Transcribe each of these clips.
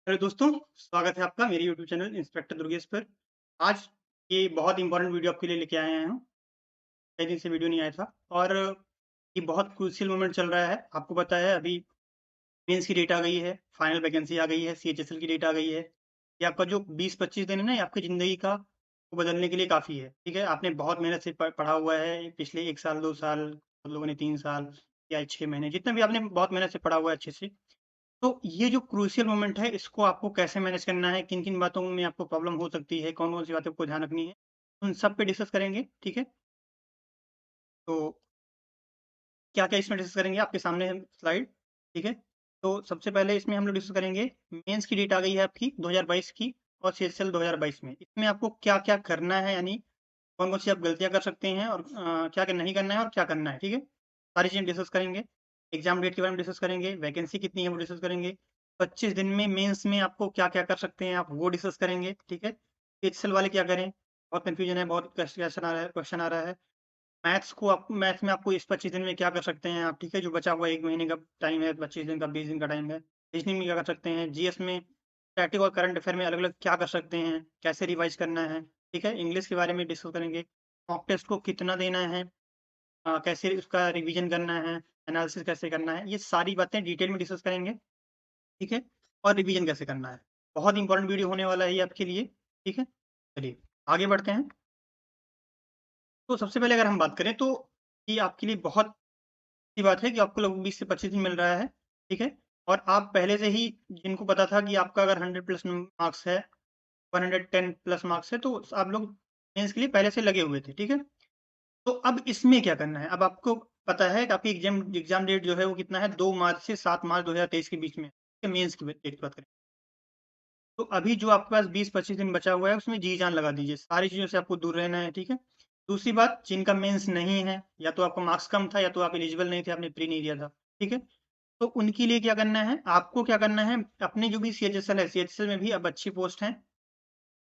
Hello दोस्तों, स्वागत है आपका मेरे यूट्यूब चैनल इंस्पेक्टर दुर्गेश पर। आज ये बहुत इम्पोर्टेंट वीडियो आपके लिए लेके आए हैं हम। कई दिन से वीडियो नहीं आया था और ये बहुत क्रूशियल मोमेंट चल रहा है। आपको पता है अभी मेंस की डेट आ गई है, फाइनल वैकेंसी आ गई है, सीएचएसएल की डेट आ गई है। ये आपका जो 20-25 दिन है ना, ये आपकी ज़िंदगी का को बदलने के लिए काफ़ी है, ठीक है? आपने बहुत मेहनत से पढ़ा हुआ है पिछले 1 साल, 2 साल, कुछ लोगों ने 3 साल या 6 महीने, जितना भी आपने बहुत मेहनत से पढ़ा हुआ है अच्छे से। तो ये जो क्रूशियल मोमेंट है, इसको आपको कैसे मैनेज करना है, किन-किन बातों में आपको प्रॉब्लम हो सकती है, कौन-कौन सी बातों को ध्यान रखनी है, उन सब पे डिस्कस करेंगे, ठीक है? तो क्या-क्या इसमें डिस्कस करेंगे आपके सामने है स्लाइड, ठीक है? तो सबसे पहले इसमें हम लोग डिस्कस करेंगे मेंस की डेट आ गई है आपकी 2022 की और सीएचएसएल 2022 में। इसमें आपको क्या-क्या करना है यानी कौन-कौन सी आप गलतियाँ कर सकते हैं और क्या-क्या नहीं करना है और क्या करना है, ठीक है? सारी चीज़ें डिस्कस करेंगे। एग्ज़ाम डेट के बारे में डिस्कस करेंगे, वैकेंसी कितनी है वो डिस्कस करेंगे। 25 दिन में मेंस में आपको क्या-क्या कर सकते हैं आप वो डिस्कस करेंगे, ठीक है? सीएचएसएल वाले क्या करें? बहुत कन्फ्यूजन है, बहुत क्वेश्चन आ रहा है। मैथ्स में आपको इस 25 दिन में क्या कर सकते हैं आप, ठीक है? जो बचा हुआ 1 महीने का टाइम है, 25 दिन का, 20 दिन का टाइम है। रीज़निंग में क्या कर सकते हैं? जीएस में स्टैटिक और करंट अफेयर में अलग-अलग क्या कर सकते हैं? कैसे रिवाइज़ करना है, ठीक है? इंग्लिश के बारे में डिस्कस करेंगे। मॉक टेस्ट को कितना देना है? कैसे उसका रिवीजन करना है? एनालिसिस कैसे करना है? ये सारी बातें डिटेल में डिस्कस करेंगे, ठीक है? और रिवीजन कैसे करना है। बहुत इंपॉर्टेंट वीडियो होने वाला है ये आपके लिए, ठीक है? चलिए, आगे बढ़ते हैं। तो सबसे पहले अगर हम बात करें तो ये आपके लिए बहुत अच्छी बात है कि आपको लगभग 20 से 25 दिन मिल रहा है, ठीक है? और आप पहले से ही जिनको पता था कि आपका अगर 100 प्लस मार्क्स है, 110 प्लस मार्क्स है, तो आप लोग मेंस के लिए पहले से लगे हुए थे, ठीक है? तो अब इसमें क्या करना है? अब आपको पता है कि आपकी एग्ज़ाम डेट जो है वो कितना है 2 मार्च से 7 मार्च 2023 के बीच में है, मेंस की डेट की बात करें। तो अभी जो आपके पास 20-25 दिन बचा हुआ है उसमें जी-जान लगा दीजिए, सारी चीज़ों से आपको दूर रहना है, ठीक है? दूसरी बात जिनका मेंस नहीं है, या तो आपका मार्क्स कम था या तो आप एलिजिबल नहीं थे, आपने प्री नहीं दिया था, ठीक है? तो उनके लिए क्या करना है, आपको क्या करना है, अपने जो भी सीएचएसएल है, सीएचएसएल में भी अब अच्छी पोस्ट हैं।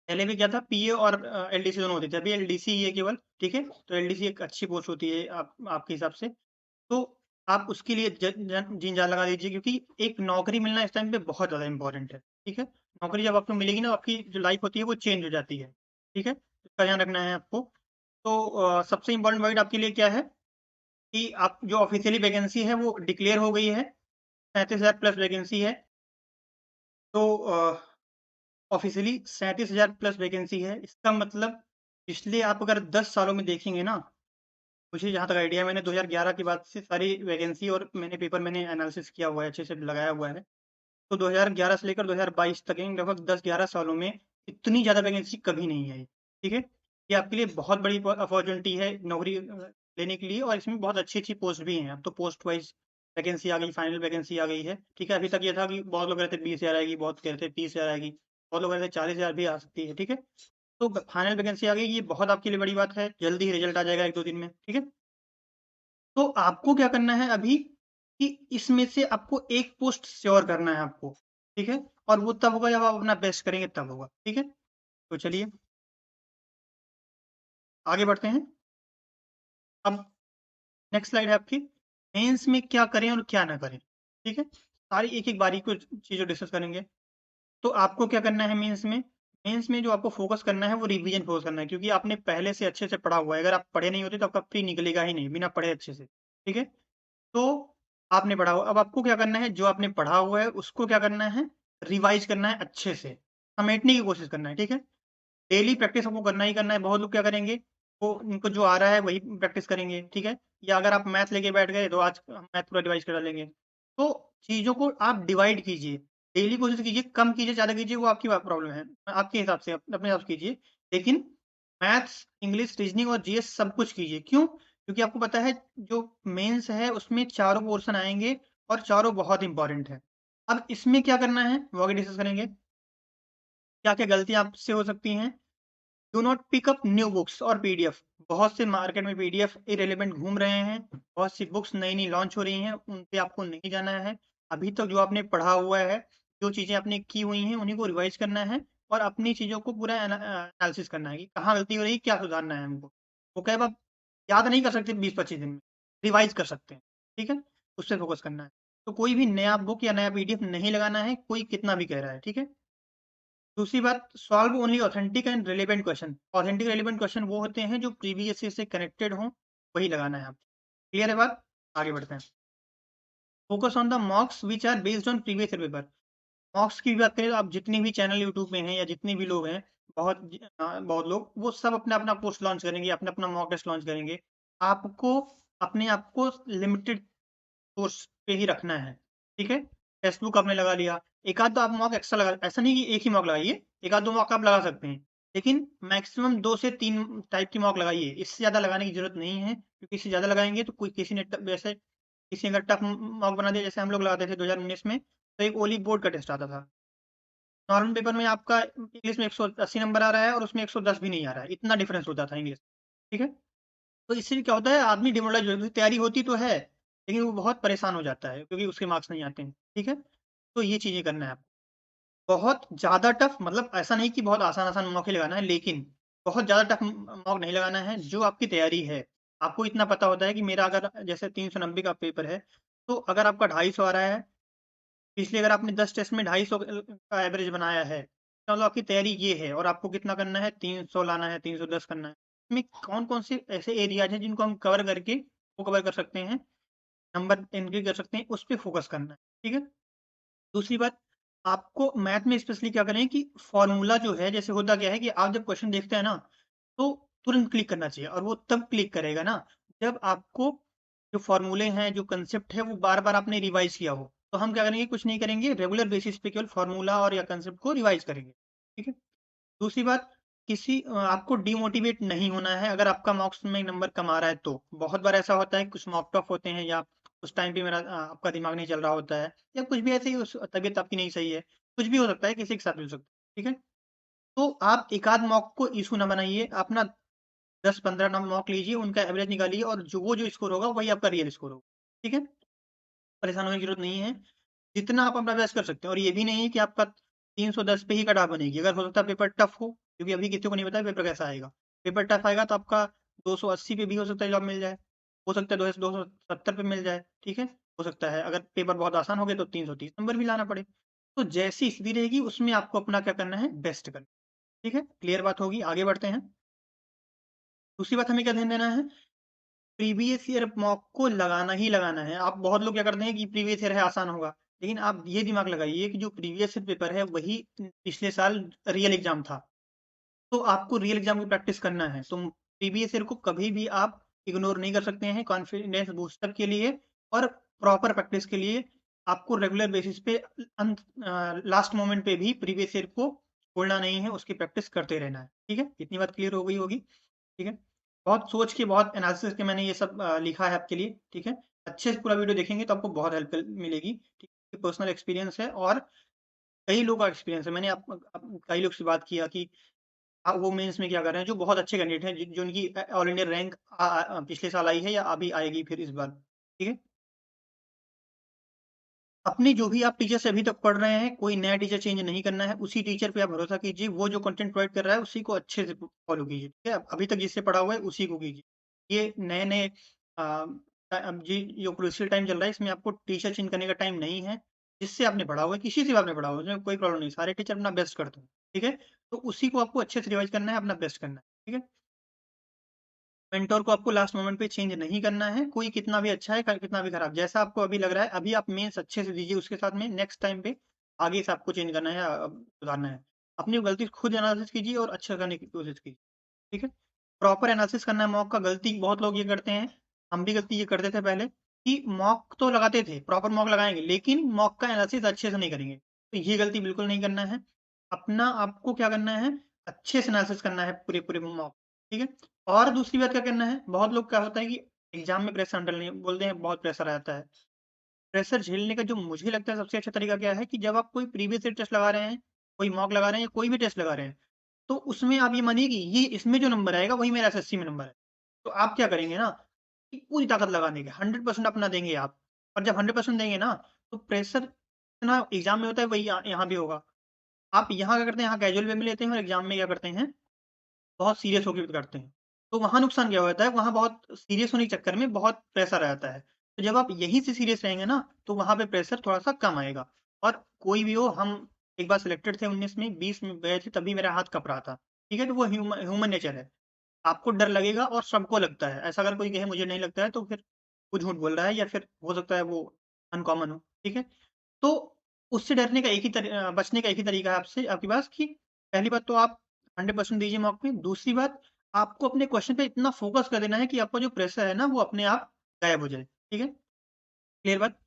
पहले भी क्या था पीए और एलडीसी दोनों होते थे, अभी एलडीसी ही है केवल, ठीक है? तो एलडीसी एक अच्छी पोस्ट होती है आपके हिसाब से। तो आप उसके लिए ज जन जी-जान लगा दीजिए क्योंकि एक नौकरी मिलना इस टाइम पे बहुत ज़्यादा इम्पोर्टेंट है, ठीक है? नौकरी जब आपको मिलेगी ना, आपकी जो लाइफ़ होती है वो चेंज हो जाती है, ठीक है? इसका ध्यान रखना है आपको। तो सबसे इम्पोर्टेंट पॉइंट आपके लिए क्या है कि आप जो ऑफ़िशियली वैकेंसी है वो डिक्लेयर हो गई है, 37,000 प्लस वैकेंसी है। तो ऑफ़िशियली 37,000 प्लस वैकेंसी है। इसका मतलब पिछले आप अगर 10 सालों में देखेंगे ना, मुझे जहाँ तक आइडिया है मैंने 2011 के बाद से सारी वैकेंसी और मैंने एनालिसिस किया हुआ है, अच्छे से लगाया हुआ है। तो 2011 से लेकर 2022 तक इन लगभग 10-11 सालों में इतनी ज़्यादा वैकेंसी कभी नहीं आई, ठीक है? ये आपके लिए बहुत बड़ी अपॉर्च्युनिटी है नौकरी लेने के लिए और इसमें बहुत अच्छी-अच्छी पोस्ट भी हैं। अब तो पोस्ट वाइज़ वैकेंसी आ गई, फाइनल वैकेंसी आ गई है, ठीक है? अभी तक ये था कि बहुत लोग कह रहे थे 20,000 आएगी, बहुत कह रहे थे 30,000 आएगी, बहुत लोग कह रहे थे 40,000 भी आ सकती है, ठीक है? तो फाइनल वैकेंसी आ गई, ये बहुत आपके लिए बड़ी बात है, जल्दी ही रिज़ल्ट आ जाएगा 1-2 दिन में, ठीक है? तो आपको क्या करना है अभी कि इसमें से आपको एक पोस्ट श्योर करना है आपको, ठीक है? और वो तब होगा जब आप अपना बेस्ट करेंगे तब होगा, ठीक है? तो चलिए आगे बढ़ते हैं। अब नेक्स्ट स्लाइड है आपकी, मेंस में क्या करें और क्या ना करें, ठीक है? सारी एक-एक बारीक को चीज़ें डिस्कस करेंगे। तो आपको क्या करना है मेंस में? मेंस में जो आपको फ़ोकस करना है वो रिवीजन फ़ोकस करना है क्योंकि आपने पहले से अच्छे से पढ़ा हुआ है। अगर आप पढ़े नहीं होते तो आपका प्री निकलेगा ही नहीं, बिना पढ़े अच्छे से, ठीक है? तो आपने पढ़ा हुआ अब आपको क्या करना है, जो आपने पढ़ा हुआ है उसको क्या करना है, रिवाइज़ करना है अच्छे से, समेटने की कोशिश करना है, ठीक है? डेली प्रैक्टिस आपको करना ही करना है। बहुत लोग क्या करेंगे, वो उनको जो आ रहा है वही प्रैक्टिस करेंगे, ठीक है? या अगर आप मैथ लेके बैठ गए तो आज मैथ पूरा रिवाइज़ करा लेंगे। तो चीज़ों को आप डिवाइड कीजिए, डेली कोशिश कीजिए, कम कीजिए, ज़्यादा कीजिए वो आपकी प्रॉब्लम है। आपके हिसाब से अपने हिसाब से कीजिए। लेकिन मैथ्स, इंग्लिश, रीज़निंग और जीएस सब कुछ कीजिए। क्यों? क्योंकि आपको पता है जो मेंस है उसमें चारों पोर्शन आएँगे और चारों बहुत इम्पोर्टेंट हैं। अब इसमें क्या करना है वो आगे डिस्कस करेंगे। क्या-क्या गलतियाँ आपसे हो सकती हैं? Do not pick up new books और पीडीएफ। बहुत से मार्केट में पीडीएफ इर्रेलेवेंट घूम रहे हैं। बहुत सी बुक्स नई-नई लॉन्च हो रही हैं, उन पे आपको नहीं जाना है। अभी तक जो आपने पढ़ा हुआ है, जो चीज़ें आपने की हुई हैं, उन्हीं को रिवाइज़ करना है और अपनी चीज़ों को पूरा एनालिसिस करना है कि कहाँ गलती हो रही है, क्या सुधारना है हमको। वो क्या है आप याद नहीं कर सकते 20-25 दिन में, रिवाइज़ कर सकते हैं, ठीक है? उस पे फ़ोकस करना है। तो कोई भी नया बुक या नया पीडीएफ नहीं लगाना है, कोई कितना भी कह रहा है, ठीक है? दूसरी बात, solve only authentic and relevant question. Authentic relevant question वो होते हैं जो प्रीवियस ईयर से कनेक्टेड हों, वही लगाना है आपको। क्लियर है बात? आगे बढ़ते हैं। Focus on the mocks which are based on previous year paper. Mocks की भी बात करें तो आप जितने भी चैनल यूट्यूब में हैं या जितने भी लोग हैं, बहुत लोग वो सब अपना-अपना कोर्स लॉन्च करेंगे, अपना-अपना मॉक टेस्ट लॉन्च करेंगे। आपको अपने आप को लिमिटेड सोर्स पे ही रखना है, ठीक है? टेक्स्ट बुक आपने लगा लिया, एक आध तो आप मॉक एक्स्ट्रा लगा, ऐसा नहीं कि एक ही मॉक लगाइए, एक आध 2 मॉक आप लगा सकते हैं। लेकिन मैक्सिमम 2 से 3 टाइप की मॉक लगाइए, इससे ज़्यादा लगाने की ज़रूरत नहीं है, क्योंकि इससे ज़्यादा लगाएँगे तो कोई किसी ने वैसे किसी ने अगर टफ मॉक बना दिया, जैसे हम लोग लगाते थे 2019 में, तो एक ओली बोर्ड का टेस्ट आता था। नॉर्मल पेपर में आपका इंग्लिश में 180 नंबर आ रहा है और उसमें 110 भी नहीं आ रहा है, इतना डिफरेंस होता था इंग्लिश, ठीक है? तो इससे क्या होता है, आदमी डिमोरलाइज़ हो, तैयारी होती तो है, लेकिन वो बहुत परेशान हो जाता है क्योंकि उसके मार्क्स नहीं आते हैं, ठीक है? तो ये चीज़ें करना है आपको। बहुत ज़्यादा टफ मतलब ऐसा नहीं कि बहुत आसान-आसान मॉक ही लगाना है, लेकिन बहुत ज़्यादा टफ मॉक नहीं लगाना है, जो आपकी तैयारी है। आपको इतना पता होता है कि मेरा अगर जैसे 390 का पेपर है, तो अगर आपका 250 आ रहा है, पिछले अगर आपने 10 टेस्ट में 250 का एवरेज बनाया है, तो मतलब आपकी तैयारी ये है और आपको कितना करना है, 300 लाना है, 310 करना है। इसमें कौन-कौन से ऐसे एरियाज़ हैं जिनको हम कवर करके वो कवर कर सकते हैं, नंबर इंक्रीज़ कर सकते हैं, उस पे फ़ोकस करना है, ठीक है? दूसरी बात, आपको मैथ में स्पेशली क्या करें कि फ़ॉर्मूला जो है, जैसे होता क्या है कि आप जब क्वेश्चन देखते हैं ना, तो तुरंत क्लिक करना चाहिए और वो तब क्लिक करेगा ना, जब आपको जो फ़ॉर्मूले हैं, जो कांसेप्ट है, वो बार-बार आपने रिवाइज़ किया हो। तो हम क्या करेंगे, कुछ नहीं करेंगे, रेगुलर बेसिस पे केवल फ़ॉर्मूला और या कांसेप्ट को रिवाइज़ करेंगे, ठीक है? दूसरी बात, आपको डिमोटिवेट नहीं होना है अगर आपका मॉक्स में नंबर कम आ रहा है तो। बहुत बार ऐसा होता है, कुछ मॉक टॉप होते हैं या उस टाइम पे आपका दिमाग नहीं चल रहा होता है या कुछ भी ऐसे ही उस तबीयत आपकी नहीं सही है। कुछ भी हो सकता है, किसी के साथ भी हो सकता है, ठीक है? तो आप एक आध मॉक को इश्यू ना बनाइए, अपना 10-15 ना मॉक लीजिए, उनका एवरेज निकालिए और जो स्कोर होगा वही आपका रियल स्कोर होगा, ठीक है? परेशान होने की ज़रूरत नहीं है। जितना आप अपना बेस्ट कर सकते हैं और ये भी नहीं है कि आपका 310 पे ही कट ऑफ बनेगी। अगर हो सकता है पेपर टफ हो, क्योंकि अभी किसी को नहीं पता पेपर कैसा आएगा। पेपर टफ आएगा तो आपका 280 पे भी हो सकता है जॉब मिल जाए। हो सकता है 270 पे मिल जाए, ठीक है? हो सकता है अगर पेपर बहुत आसान हो गए तो 330 नंबर भी लाना पड़े। तो जैसी स्थिति रहेगी उसमें आपको अपना क्या करना है, बेस्ट करना है, ठीक है? क्लियर बात होगी, आगे बढ़ते हैं। दूसरी बात हमें क्या ध्यान देना है, प्रीवियस ईयर मॉक को लगाना ही लगाना है। आप बहुत लोग क्या करते हैं कि प्रीवियस ईयर है आसान होगा, लेकिन आप ये दिमाग लगाइए कि जो प्रीवियस ईयर पेपर है वही पिछले साल रियल एग्ज़ाम था। तो आपको रियल एग्ज़ाम की प्रैक्टिस करना है। तो प्रीवियस ईयर को कभी भी आप इग्नोर नहीं कर सकते हैं कॉन्फिडेंस बूस्टर के लिए और प्रॉपर प्रैक्टिस के लिए आपको रेगुलर बेसिस पे लास्ट मोमेंट पे भी प्रीवियस ईयर को छोड़ना नहीं है, उसकी प्रैक्टिस करते रहना है। ठीक है? इतनी बात क्लियर हो गई होगी। ठीक है? बहुत सोच के, बहुत एनालिसिस के मैंने ये सब लिखा है आपके लिए, ठीक है? अच्छे से पूरा वीडियो देखेंगे तो आपको बहुत हेल्प मिलेगी, ठीक है? पर्सनल एक्सपीरियंस है और कई लोगों का एक्सपीरियंस है। मैंने कई लोग से बात किया कि वो मेंस में क्या कर रहे हैं, जो बहुत अच्छे कैंडिडेट हैं, जिनकी ऑल इंडिया रैंक पिछले साल आई है या अभी आएगी फिर इस बार, ठीक है? अपने जो भी आप टीचर से अभी तक पढ़ रहे हैं, कोई नया टीचर चेंज नहीं करना है, उसी टीचर पे आप भरोसा कीजिए, वो जो कंटेंट प्रोवाइड कर रहा है, उसी को अच्छे से फॉलो कीजिए, ठीक है? अभी तक जिससे पढ़ा हुआ है, उसी को कीजिए। ये नए-नए अब जो क्रूशियल टाइम चल रहा है, इसमें आपको टीचर चेंज करने का टाइम नहीं है। जिससे आपने पढ़ा हुआ है, किसी से भी आपने पढ़ा हुआ है, उसमें कोई प्रॉब्लम नहीं, सारे टीचर अपना बेस्ट करते हैं, ठीक है? तो उसी को आपको अच्छे से रिवाइज़ करना है, अपना बेस्ट करना है, ठीक है? मेंटर को आपको लास्ट मोमेंट पे चेंज नहीं करना है, कोई कितना भी अच्छा है, कितना भी खराब। जैसा आपको अभी लग रहा है, अभी आप मेंस अच्छे से दीजिए, उसके साथ में नेक्स्ट टाइम पे आगे से आपको चेंज करना है, सुधारना है। अपनी गलती खुद एनालिसिस कीजिए और अच्छा करने की कोशिश कीजिए, ठीक है? प्रॉपर एनालिसिस करना है मॉक का। गलती बहुत लोग ये करते हैं, हम भी गलती ये करते थे पहले कि मॉक तो लगाते थे, प्रॉपर मॉक लगाएँगे, लेकिन मॉक का एनालिसिस अच्छे से नहीं करेंगे। तो ये गलती बिल्कुल नहीं करना है। अपना आपको क्या करना है, अच्छे से एनालिसिस करना है पूरे-पूरे मॉक, ठीक है? और दूसरी बात क्या करना है, बहुत लोग क्या होता है कि एग्ज़ाम में प्रेशर हैंडल नहीं बोलते हैं, बहुत प्रेशर आ जाता है। प्रेशर झेलने का जो मुझे लगता है सबसे अच्छा तरीका क्या है कि जब आप कोई प्रीवियस ईयर टेस्ट लगा रहे हैं, कोई मॉक लगा रहे हैं या कोई भी टेस्ट लगा रहे हैं, तो उसमें आप ये मानिए कि ये इसमें जो नंबर आएगा वही मेरा एसएससी में नंबर है। तो आप क्या करेंगे ना कि पूरी ताकत लगा देंगे, 100% अपना देंगे आप। और जब 100% देंगे ना, तो प्रेशर जितना एग्ज़ाम में होता है वही यहाँ भी होगा। आप यहाँ क्या करते हैं, यहाँ कैजुअल वे में लेते हैं और एग्ज़ाम में क्या करते हैं, बहुत सीरियस होके करते हैं। तो वहाँ नुकसान क्या हो जाता है, वहाँ बहुत सीरियस होने के चक्कर में बहुत प्रेशर आ जाता है। तो जब आप यहीं से सीरियस रहेंगे ना, तो वहाँ पे प्रेशर थोड़ा-सा कम आएगा। और कोई भी हो, हम एक बार सिलेक्टेड थे 19 में, 20 में गए थे, तभी मेरा हाथ कँप रहा था। ठीक है? तो वो ह्यूमन नेचर है। आपको डर लगेगा और सबको लगता है। ऐसा अगर कोई कहे मुझे नहीं लगता है, तो फिर वो झूठ बोल रहा है, या फिर हो सकता है वो अनकॉमन हो। ठीक है? तो उससे डरने का बचने का एक ही तरीका है आपके पास, कि पहली बात तो आप 100% दीजिए मॉक में। दूसरी बात, आपको अपने क्वेश्चन पे इतना फ़ोकस कर देना है कि आपका जो प्रेशर है ना, वो अपने आप गायब हो जाए। ठीक है? क्लियर बात?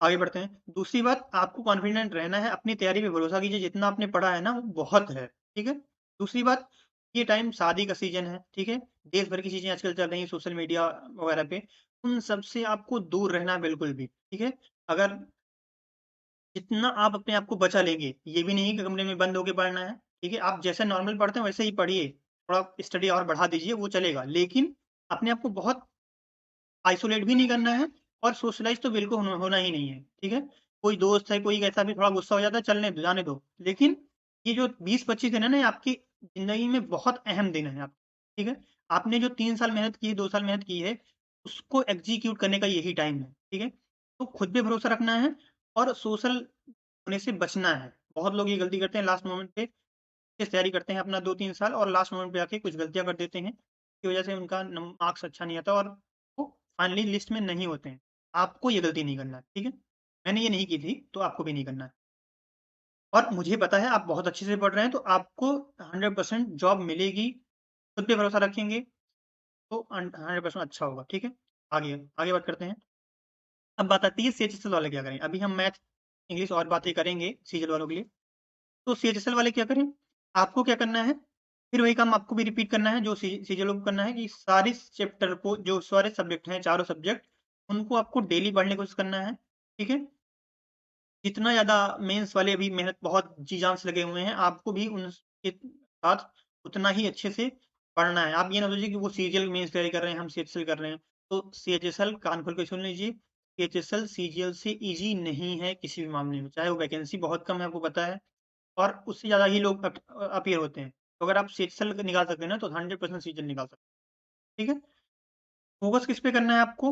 आगे बढ़ते हैं। दूसरी बात, आपको कॉन्फिडेंट रहना है, अपनी तैयारी पे भरोसा कीजिए, जितना आपने पढ़ा है ना, वो बहुत है। ठीक है? दूसरी बात, ये टाइम शादी का सीज़न है। ठीक है? देश भर की चीज़ें आजकल चल रही हैं सोशल मीडिया वगैरह पे, उन सब से आपको दूर रहना है बिल्कुल भी। ठीक है? अगर जितना आप अपने आप को बचा लेंगे, ये भी नहीं कि कमरे में बंद होके पढ़ना है, ठीक है? आप जैसे नॉर्मल पढ़ते हैं वैसे ही पढ़िए, थोड़ा स्टडी और बढ़ा दीजिए, वो चलेगा। लेकिन अपने आप को बहुत आइसोलेट भी नहीं करना है, और सोशलाइज़ तो बिल्कुल होना ही नहीं है, ठीक है? कोई दोस्त है, कोई कैसा भी थोड़ा गुस्सा हो जाता है, चलने दो, जाने दो। लेकिन ये जो 20-25 दिन है ना, ये आपकी ज़िंदगी में बहुत अहम दिन है ठीक है? आपने जो 3 साल मेहनत की है, 2 साल मेहनत की है, उसको एग्ज़ीक्यूट करने का यही टाइम है, ठीक है? तो खुद पे भरोसा रखना है, और सोशल होने से बचना है। बहुत लोग ये गलती करते हैं, लास्ट मोमेंट पे तैयारी करते हैं अपना 2-3 साल, और लास्ट मोमेंट पे आके कुछ गलतियाँ कर देते हैं, की वजह से उनका मार्क्स अच्छा नहीं आता, और वो फाइनली लिस्ट में नहीं होते हैं। आपको ये गलती नहीं करना है, ठीक है? मैंने ये नहीं की थी, तो आपको भी नहीं करना है। और मुझे पता है आप बहुत अच्छे से पढ़ रहे हैं, तो आपको 100% जॉब मिलेगी। खुद पे भरोसा रखेंगे, तो 100% अच्छा होगा, ठीक है? आगे आगे बात करते हैं। अब बात आती है सीएचएसएल वाले क्या करें? अभी हम मैथ, इंग्लिश और बातें करेंगे सीजीएल वालों के लिए। तो सीएचएसएल वाले क्या करें? आपको क्या करना है, फिर वही काम आपको भी रिपीट करना है जो सीजीएल को करना है, कि सारे चैप्टर को, जो सारे सब्जेक्ट हैं, चारों सब्जेक्ट, उनको आपको डेली पढ़ने की कोशिश करना है, ठीक है? जितना ज़्यादा मेंस वाले अभी मेहनत बहुत जी-जान से लगे हुए हैं, आपको भी उनके साथ उतना ही अच्छे से पढ़ना है। आप ये ना सोचिए कि वो सीजीएल मेंस तैयारी कर रहे हैं, हम सीएचएसएल कर रहे हैं। तो सीएचएसएल कान खोल के सुन लीजिए, सीएचएसएल सीजीएल से ईज़ी नहीं है किसी भी मामले में, चाहे वो वैकेंसी बहुत कम है, आपको पता है। और उससे ज़्यादा ही लोग अपीयर होते हैं। तो अगर आप सीएचएसएल निकाल सकते हैं ना, तो 100% सीजीएल निकाल सकते हैं, ठीक है? फ़ोकस किस पे करना है आपको?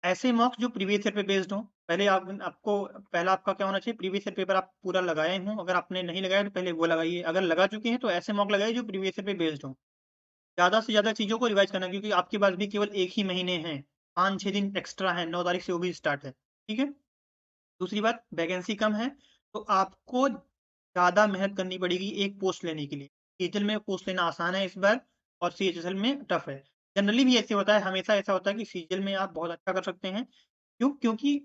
ऐसे मॉक्स जो प्रीवियस ईयर पे बेस्ड हों। पहले आपको पहला आपका क्या होना चाहिए, प्रीवियस ईयर पेपर आप पूरा लगाए हों। अगर आपने नहीं लगाया तो पहले वो लगाइए। अगर लगा चुके हैं तो ऐसे मॉक लगाइए जो प्रीवियस ईयर पे बेस्ड हों। ज़्यादा से ज़्यादा चीज़ों को रिवाइज़ करना, क्योंकि आपके पास भी केवल 1 ही महीने हैं। 5-6 दिन एक्स्ट्रा हैं, 9 तारीख से वो भी स्टार्ट है। ठीक है? दूसरी बात, वैकेंसी कम है, तो आपको ज़्यादा मेहनत करनी पड़ेगी एक पोस्ट लेने के लिए। सीजीएल में पोस्ट लेना आसान है इस बार, और सीएचएसएल में टफ़ है। जनरली भी ऐसे होता है, हमेशा ऐसा होता है कि सीजीएल में आप बहुत अच्छा कर सकते हैं। क्यों? क्योंकि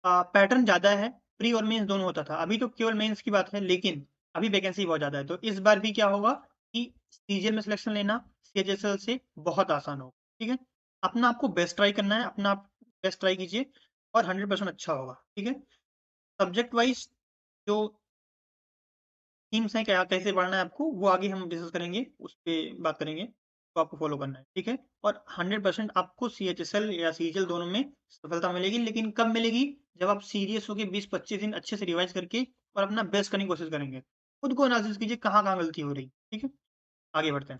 पैटर्न ज़्यादा है, प्री और मेंस दोनों होता था। अभी तो केवल मेंस की बात है, लेकिन अभी वैकेंसी बहुत ज़्यादा है। तो इस बार भी क्या होगा कि सीजीएल में सिलेक्शन लेना सीएचएसएल से बहुत आसान होगा, ठीक है? अपना आपको बेस्ट ट्राई करना है, अपना आप बेस्ट ट्राई कीजिए, और 100% अच्छा होगा, ठीक है? सब्जेक्ट वाइज़ जो थीम्स हैं, क्या कैसे पढ़ना है आपको, वो आगे हम डिस्कस करेंगे, उस पे बात करेंगे, तो आपको फ़ॉलो करना है, ठीक है? और 100% आपको सीएचएसएल या सीजीएल दोनों में सफलता मिलेगी, लेकिन कब मिलेगी? जब आप सीरियस होके 20-25 दिन अच्छे से रिवाइज़ करके और अपना बेस्ट करने की कोशिश करेंगे। खुद को एनालिसिस कीजिए कहाँ-कहाँ गलती हो रही, ठीक है? आगे बढ़ते हैं।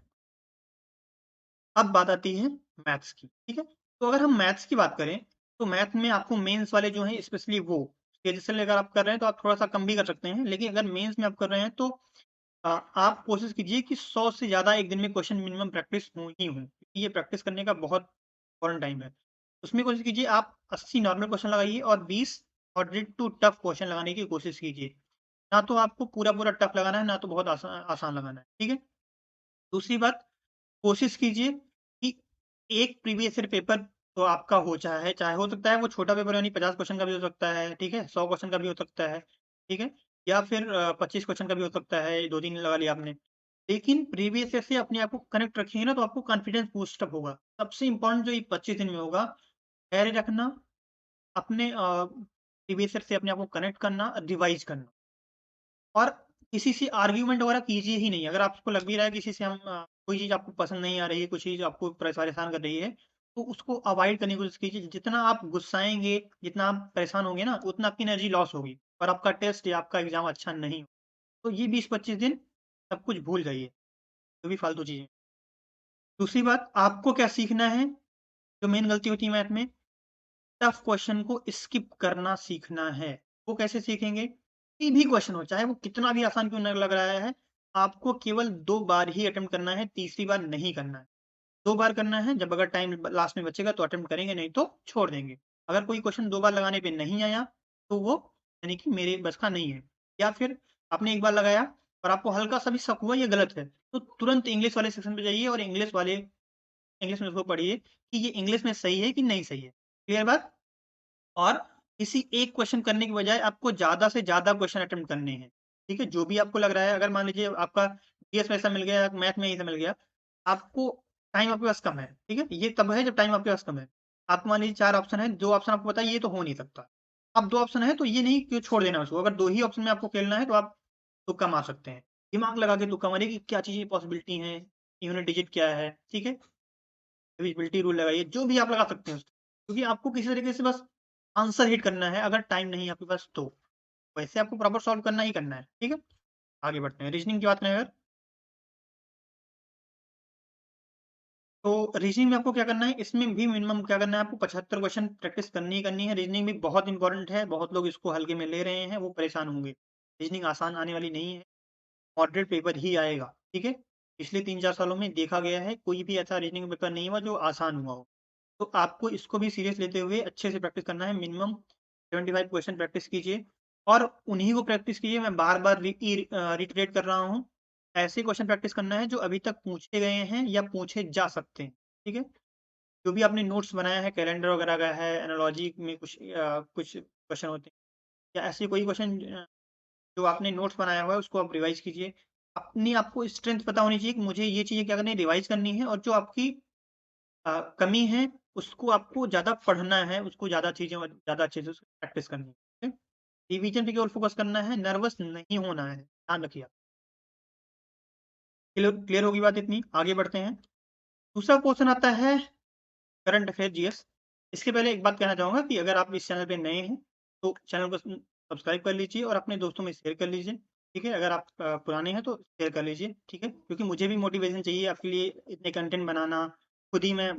अब बात आती है मैथ्स की, ठीक है? तो अगर हम मैथ्स की बात करें, तो मैथ में आपको मेंस वाले जो हैं, स्पेशली वो, सीएचएसएल अगर आप कर रहे हैं, तो आप थोड़ा-सा कम भी कर सकते हैं, लेकिन अगर मेंस में आप कर रहे हैं, तो आप कोशिश कीजिए कि 100 से ज़्यादा एक दिन में क्वेश्चन मिनिमम प्रैक्टिस हो ही हो, क्योंकि ये प्रैक्टिस करने का बहुत इम्पोर्टेंट टाइम है। उसमें कोशिश कीजिए आप 80 नॉर्मल क्वेश्चन लगाइए, और 20 मॉडरेट टू टफ क्वेश्चन लगाने की कोशिश कीजिए। ना तो आपको पूरा-पूरा टफ लगाना है, ना तो बहुत आसान लगाना है, ठीक है? दूसरी बात, कोशिश कीजिए कि एक प्रीवियस ईयर पेपर तो आपका चाहे चाहे हो सकता है वो छोटा पेपर, यानी 50 क्वेश्चन का भी हो सकता है, ठीक है? 100 क्वेश्चन का भी हो सकता है, ठीक है? या फिर 25 क्वेश्चन का भी हो सकता है, 2 दिन लगा लिया आपने। लेकिन प्रीवियस ईयर से अपने आप को कनेक्ट रखिएगा ना, तो आपको कॉन्फिडेंस बूस्ट अप होगा। सबसे इम्पोर्टेंट जो ये 25 दिन में होगा, धैर्य रखना, अपने प्रीवियस ईयर से अपने आप को कनेक्ट करना, रिवाइज़ करना। और किसी से आर्ग्यूमेंट वगैरह कीजिए ही नहीं। अगर आपको लग भी रहा है किसी से कोई चीज़ आपको पसंद नहीं आ रही है, कुछ चीज़ आपको परेशान कर रही है, तो उसको अवॉइड करने की कोशिश कीजिए। जितना आप गुस्साएँगे, जितना आप परेशान होंगे ना, उतना आपकी एनर्जी लॉस होगी, और आपका टेस्ट या आपका एग्ज़ाम अच्छा नहीं हो। तो ये 20-25 दिन सब कुछ भूल जाइए, जो भी फालतू चीज़ें। दूसरी बात, आपको क्या सीखना है, जो मेन गलती होती है मैथ में, टफ क्वेश्चन को स्किप करना सीखना है। वो कैसे सीखेंगे? कोई भी क्वेश्चन हो, चाहे वो कितना भी आसान क्यों ना लग रहा है, आपको केवल 2 बार ही अटेम्प्ट करना है, तीसरी बार नहीं करना है। 2 बार करना है, जब अगर टाइम लास्ट में बचेगा तो अटेम्प्ट करेंगे, नहीं तो छोड़ देंगे। अगर कोई क्वेश्चन 2 बार लगाने पे नहीं आया, तो वो यानी कि मेरे बस का नहीं है। या फिर आपने 1 बार लगाया और आपको हल्का-सा भी शक हुआ ये गलत है, तो तुरंत इंग्लिश वाले सेक्शन पे जाइए और इंग्लिश में उसको पढ़िए कि ये इंग्लिश में सही है कि नहीं सही है। क्लियर बात? और किसी एक क्वेश्चन करने के बजाय आपको ज़्यादा से ज़्यादा क्वेश्चन अटेम्प्ट करने हैं, ठीक है? जो भी आपको लग रहा है, अगर मान लीजिए आपका जीएस में ऐसा मिल गया, मैथ में ऐसा मिल गया, आपको टाइम आपके पास कम है, ठीक है? ये तब है जब टाइम आपके पास कम है। आपको मान लीजिए 4 ऑप्शन है, 2 ऑप्शन आपको पता है ये तो हो नहीं सकता। अब 2 ऑप्शन है तो ये नहीं कि छोड़ देना उसको, अगर 2 ही ऑप्शन में आपको खेलना है तो आप तुक्का मार सकते हैं। दिमाग लगा के तुक्का मारिए कि क्या चीज़ें पॉसिबिलिटी हैं, यूनिट डिजिट क्या है, ठीक है? डिविजिबिलिटी रूल लगाइए, जो भी आप लगा सकते हैं उसको। क्योंकि आपको किसी तरीके से बस आंसर हिट करना है, अगर टाइम नहीं है आपके पास तो। वैसे आपको प्रॉपर सॉल्व करना ही करना है, ठीक है? आगे बढ़ते हैं, रीज़निंग की बात करें अगर, तो रीज़निंग में आपको क्या करना है, इसमें भी मिनिमम क्या करना है, आपको 75 क्वेश्चन प्रैक्टिस करनी ही करनी है। रीज़निंग भी बहुत इंपॉर्टेंट है, बहुत लोग इसको हल्के में ले रहे हैं, वो परेशान होंगे। रीज़निंग आसान आने वाली नहीं है, मॉडरेट पेपर ही आएगा, ठीक है? पिछले 3-4 सालों में देखा गया है, कोई भी ऐसा रीज़निंग पेपर नहीं हुआ जो आसान हुआ हो। तो आपको इसको भी सीरियस लेते हुए अच्छे से प्रैक्टिस करना है, मिनिमम 75 क्वेश्चन प्रैक्टिस कीजिए और उन्हीं को प्रैक्टिस कीजिए। मैं बार-बार रिटरेट कर रहा हूँ, ऐसे क्वेश्चन प्रैक्टिस करना है जो अभी तक पूछे गए हैं या पूछे जा सकते हैं, ठीक है? जो भी आपने नोट्स बनाया है, कैलेंडर वगैरह का है, एनालॉजी में कुछ क्वेश्चन होते हैं या ऐसे कोई क्वेश्चन जो आपने नोट्स बनाया हुआ है उसको आप रिवाइज़ कीजिए। अपनी आपको स्ट्रेंथ पता होनी चाहिए कि मुझे ये चीज़ें क्या करनी है, रिवाइज़ करनी है और जो आपकी कमी है, उसको आपको ज़्यादा पढ़ना है, उसको ज़्यादा अच्छे से उसको प्रैक्टिस करनी है, ठीक है? रिवीजन पे केवल फ़ोकस करना है, नर्वस नहीं होना है, ध्यान रखिए आप। क्लियर क्लियर होगी बात इतनी? आगे बढ़ते हैं। दूसरा क्वेश्चन आता है करंट अफेयर जीएस। इसके पहले एक बात कहना चाहूँगा कि अगर आप इस चैनल पे नए हैं, तो चैनल को सब्सक्राइब कर लीजिए और अपने दोस्तों में शेयर कर लीजिए, ठीक है? अगर आप पुराने हैं तो शेयर कर लीजिए, ठीक है? क्योंकि मुझे भी मोटिवेशन चाहिए आपके लिए इतने कंटेंट बनाना, खुद ही मैं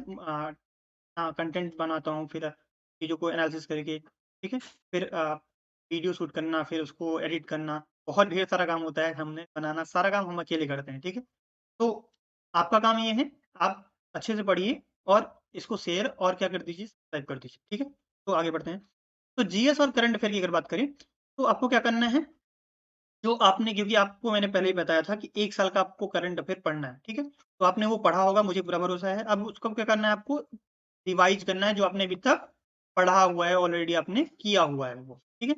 हाँ, कंटेंट बनाता हूँ, फिर चीज़ों को एनालिसिस करके, ठीक है? फिर वीडियो शूट करना, फिर उसको एडिट करना, बहुत ढेर सारा काम होता है, थंबनेल बनाना, सारा काम हम अकेले करते हैं, ठीक है? तो आपका काम ये है, आप अच्छे से पढ़िए और इसको शेयर और क्या कर दीजिए, सब्सक्राइब कर दीजिए, ठीक है? तो आगे बढ़ते हैं। तो जीएस और करंट अफेयर की अगर बात करें, तो आपको क्या करना है, जो आपने क्योंकि आपको मैंने पहले ही बताया था कि 1 साल का आपको करंट अफेयर पढ़ना है, ठीक है? तो आपने वो पढ़ा होगा, मुझे पूरा भरोसा है। अब उसको क्या करना है आपको, रिवाइज़ करना है, जो आपने अभी तक पढ़ा हुआ है, ऑलरेडी आपने किया हुआ है वो, ठीक है?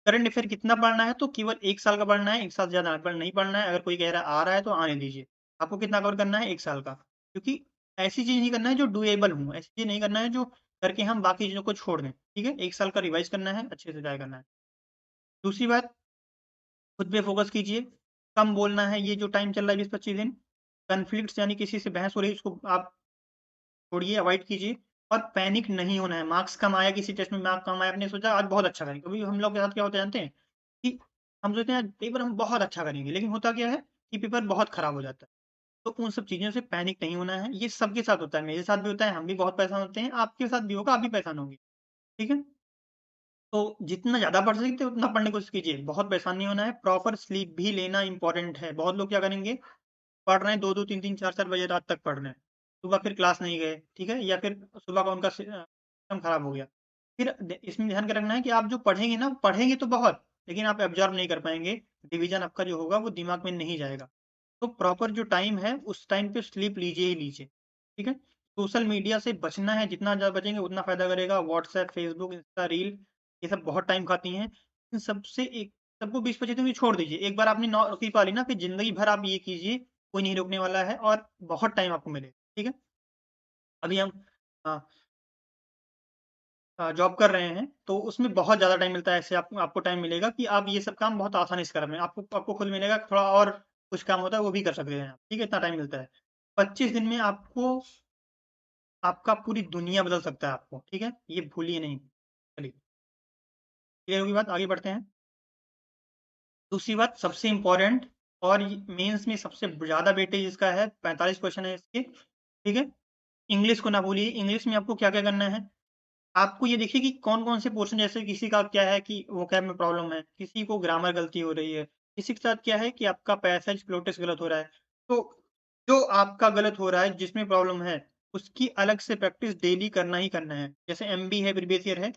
करंट अफेयर कितना पढ़ना है, तो केवल 1 साल का पढ़ना है, 1 साल से ज़्यादा नहीं पढ़ना है। अगर कोई कह रहा है आ रहा है तो आने दीजिए। आपको कितना कवर करना है, 1 साल का। क्योंकि ऐसी चीज़ नहीं करना है जो डूएबल हो, ऐसी चीज़ नहीं करना है जो करके हम बाकी चीज़ों को छोड़ दें, ठीक है? 1 साल का रिवाइज़ करना है, अच्छे से ट्राई करना है। दूसरी बात, खुद पे फ़ोकस कीजिए, कम बोलना है, ये जो टाइम चल रहा है 20-25 दिन, कॉन्फ्लिक्ट्स यानी किसी से बहस हो रही है, उसको आप छोड़िए, अवॉइड कीजिए और पैनिक नहीं होना है। मार्क्स कम आया, किसी टेस्ट में मार्क्स कम आया, आपने सोचा आज बहुत अच्छा करेंगे। कभी हम लोग के साथ क्या होता है जानते हैं? कि हम सोचते हैं पेपर हम बहुत अच्छा करेंगे, लेकिन होता क्या है कि पेपर बहुत खराब हो जाता है। तो उन सब चीज़ों से पैनिक नहीं होना है, ये सबके साथ होता है, मेरे साथ भी होता है, हम भी बहुत परेशान होते हैं, आपके साथ भी होगा, आप भी परेशान होंगे, ठीक है? तो जितना ज़्यादा पढ़ सकते हैं उतना पढ़ने की कोशिश कीजिए, बहुत परेशान नहीं होना है, प्रॉपर स्लीप भी लेना इम्पोर्टेंट है। बहुत लोग क्या करेंगे, पढ़ रहे हैं 2-2 3-3 4-4 बजे रात तक पढ़ रहे हैं, सुबह फिर क्लास नहीं गए, ठीक है? या फिर सुबह का उनका सिस्टम खराब हो गया। फिर इसमें ध्यान क्या रखना है कि आप जो पढ़ेंगे ना, पढ़ेंगे तो बहुत, लेकिन आप एब्ज़ॉर्ब नहीं कर पाएँगे, रिवीजन आपका जो होगा वो दिमाग में नहीं जाएगा। तो प्रॉपर जो टाइम है, उस टाइम पे स्लीप लीजिए ही लीजिए, ठीक है? सोशल मीडिया से बचना है, जितना ज़्यादा बचेंगे उतना फ़ायदा करेगा। व्हाट्सऐप, फ़ेसबुक, इंस्टा रील, ये सब बहुत टाइम खाती हैं। इन सबसे एक सबको 20-25 दिन में छोड़ दीजिए। एक बार आपने नौकरी पा ली ना, फिर ज़िंदगी भर आप ये कीजिए, कोई नहीं रोकने वाला है और बहुत टाइम आपको मिलेगा, ठीक है? अभी हम अ जॉब कर रहे हैं, तो उसमें बहुत ज़्यादा टाइम मिलता है। ऐसे आपको टाइम मिलेगा कि आप ये सब काम बहुत आसानी से कर पाएँ। आपको आपको खुद मिलेगा, थोड़ा और कुछ काम होता है, वो भी कर सकते हैं आप, ठीक है? इतना टाइम मिलता है। 25 दिन में आपको आपका पूरी दुनिया बदल सकता है आपको, ठीक है? ये भूलिए नहीं। चलिए, क्लियर होगी बात, आगे बढ़ते हैं। दूसरी बात सबसे इम्पोर्टेंट और ये मेंस में सबसे ज़्यादा वेटेज इसका है, 45 क्वेश्चन है इसके, ठीक है? इंग्लिश को ना भूलिए, इंग्लिश में आपको क्या-क्या करना है? आपको ये देखिए कि कौन-कौन से पोर्शन, जैसे किसी का क्या है कि वोकैब में प्रॉब्लम है, किसी को ग्रामर गलती हो रही है, किसी के साथ क्या है कि आपका पैसेज फ्लो टेक्स्ट गलत हो रहा है। तो जो आपका गलत हो रहा है, जिसमें प्रॉब्लम है, उसकी अलग से प्रैक्टिस डेली करना ही करना है। जैसे एमबी है, प्रीवियस ईयर है,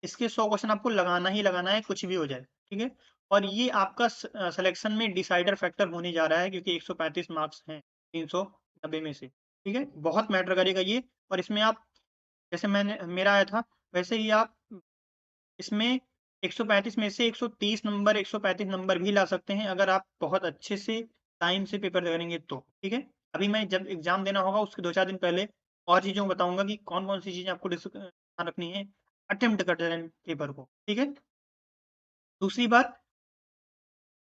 इसके 100 क्वेश्चन आपको लगाना ही लगाना है, कुछ भी हो जाए, ठीक है? और ये आपका सिलेक्शन में डिसाइडर फैक्टर होने जा रहा है, क्योंकि 135 मार्क्स हैं 390 में से, ठीक है? बहुत मैटर करेगा ये। और इसमें आप, जैसे मेरा आया था, वैसे ही आप इसमें 135 में से 130 नंबर, 135 नंबर भी ला सकते हैं, अगर आप बहुत अच्छे से टाइम से पेपर करेंगे तो, ठीक है? अभी मैं जब एग्ज़ाम देना होगा उसके 2-4 दिन पहले और चीज़ों को बताऊँगा कि कौन-कौन सी चीज़ें आपको ध्यान रखनी है अटेम्प्ट करते टाइम पेपर को, ठीक है? दूसरी बात,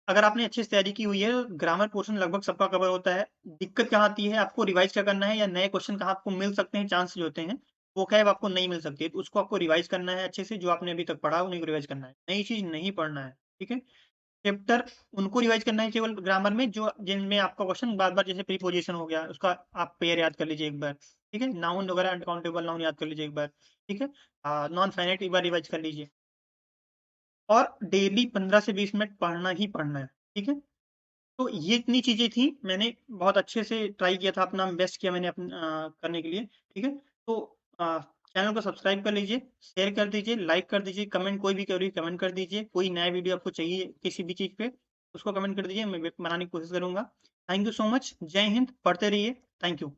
अगर आपने अच्छे से तैयारी की हुई है, ग्रामर पोर्शन लगभग सबका कवर होता है। दिक्कत कहाँ आती है, आपको रिवाइज़ क्या करना है, या नए क्वेश्चन कहाँ आपको मिल सकते हैं, चांसेस होते हैं, वो क्या है, आपको नहीं मिल सकती है। तो उसको आपको रिवाइज़ करना है अच्छे से, जो आपने अभी तक पढ़ा है उन्हीं को रिवाइज़ करना है। नई चीज़ नहीं पढ़ना है, ठीक है? चैप्टर उनको रिवाइज़ करना है केवल ग्रामर में जो जिनमें आपका क्वेश्चन बार-बार, जैसे प्रीपोज़िशन हो गया, उसका आप पेयर याद कर लीजिए एक बार, ठीक है? नाउन वगैरह, अनकाउंटेबल नाउन याद कर लीजिए एक बार, ठीक है? नॉन फाइनाइट एक बार रिवाइज़ कर लीजिए। और डेली 15 से 20 मिनट पढ़ना ही पढ़ना है, ठीक है? तो ये इतनी चीज़ें थी, मैंने बहुत अच्छे से ट्राई किया था, अपना बेस्ट किया मैंने करने के लिए, ठीक है? तो अ, चैनल को सब्सक्राइब कर लीजिए, शेयर कर दीजिए, लाइक कर दीजिए, कमेंट कोई भी करिए, कमेंट कर दीजिए, कोई नया वीडियो आपको चाहिए किसी भी चीज़ पे, उसको कमेंट कर दीजिए, मैं बनाने की कोशिश करूँगा। थैंक यू सो मच, जय हिंद, पढ़ते रहिए, थैंक यू।